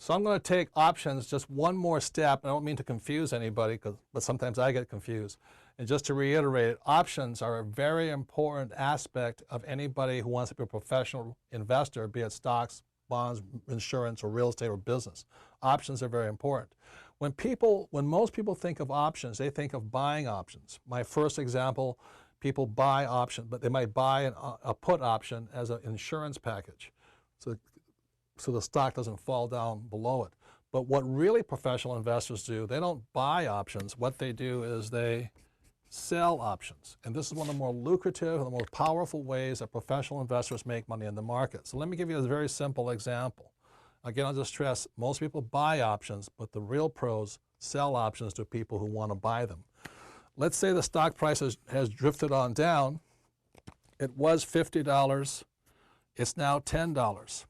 So I'm going to take options just one more step. I don't mean to confuse anybody, but sometimes I get confused. And just to reiterate, options are a very important aspect of anybody who wants to be a professional investor, be it stocks, bonds, insurance, or real estate, or business. Options are very important. When most people think of options, they think of buying options. My first example, people buy options, but they might buy a put option as an insurance package, so the stock doesn't fall down below it. But what really professional investors do, they don't buy options. What they do is they sell options. And this is one of the more lucrative and the most powerful ways that professional investors make money in the market. So let me give you a very simple example. Again, I'll just stress, most people buy options, but the real pros sell options to people who want to buy them. Let's say the stock price has drifted on down. It was $50. It's now $10.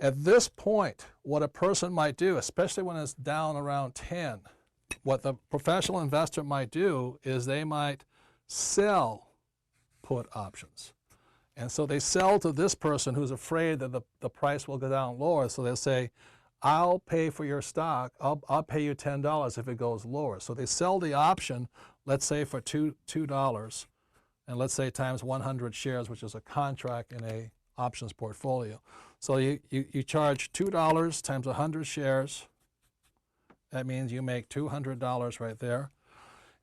At this point, what a person might do, especially when it's down around 10, what the professional investor might do is they might sell put options. And so they sell to this person who's afraid that the price will go down lower. So they'll say, I'll pay for your stock. I'll pay you $10 if it goes lower. So they sell the option, let's say for $2, and let's say times 100 shares, which is a contract in a options portfolio. So you charge $2 times 100 shares. That means you make $200 right there.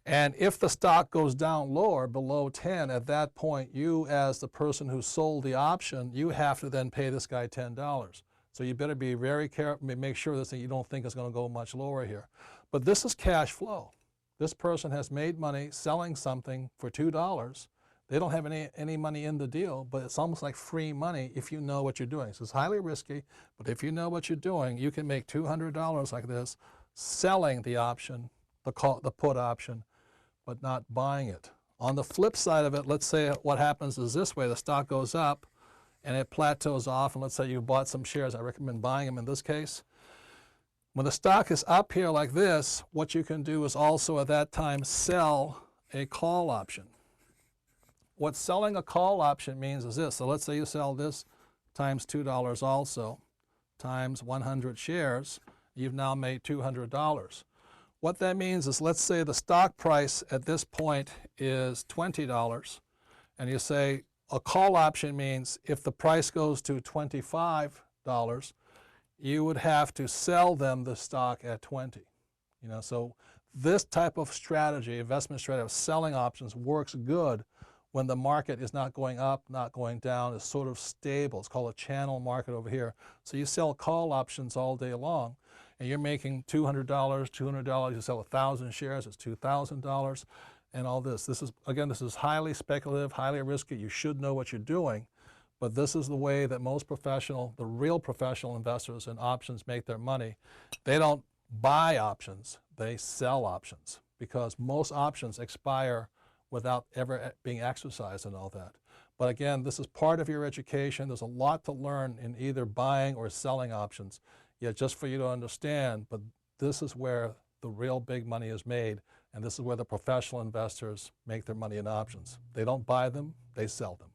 And if the stock goes down lower, below 10, at that point, you as the person who sold the option, you have to then pay this guy $10. So you better be very careful, make sure that you don't think it's going to go much lower here. But this is cash flow. This person has made money selling something for $2. They don't have any money in the deal, but it's almost like free money if you know what you're doing. So it's highly risky, but if you know what you're doing, you can make $200 like this, selling the option, the put option, but not buying it. On the flip side of it, let's say what happens is this way: the stock goes up and it plateaus off, and let's say you bought some shares. I recommend buying them in this case. When the stock is up here like this, what you can do is also at that time sell a call option. What selling a call option means is this. So let's say you sell this times $2 also, times 100 shares. You've now made $200. What that means is, let's say the stock price at this point is $20, and you say a call option means if the price goes to $25, you would have to sell them the stock at 20. So this type of strategy, investment strategy of selling options, works good when the market is not going up, not going down, it's sort of stable. It's called a channel market over here. So you sell call options all day long, and you're making $200, you sell 1,000 shares, it's $2,000, and all this. This is highly speculative, highly risky. You should know what you're doing, but this is the way that most the real professional investors in options make their money. They don't buy options, they sell options, because most options expire without ever being exercised and all that. But again, this is part of your education. There's a lot to learn in either buying or selling options. Yet just for you to understand, but this is where the real big money is made, and this is where the professional investors make their money in options. They don't buy them, they sell them.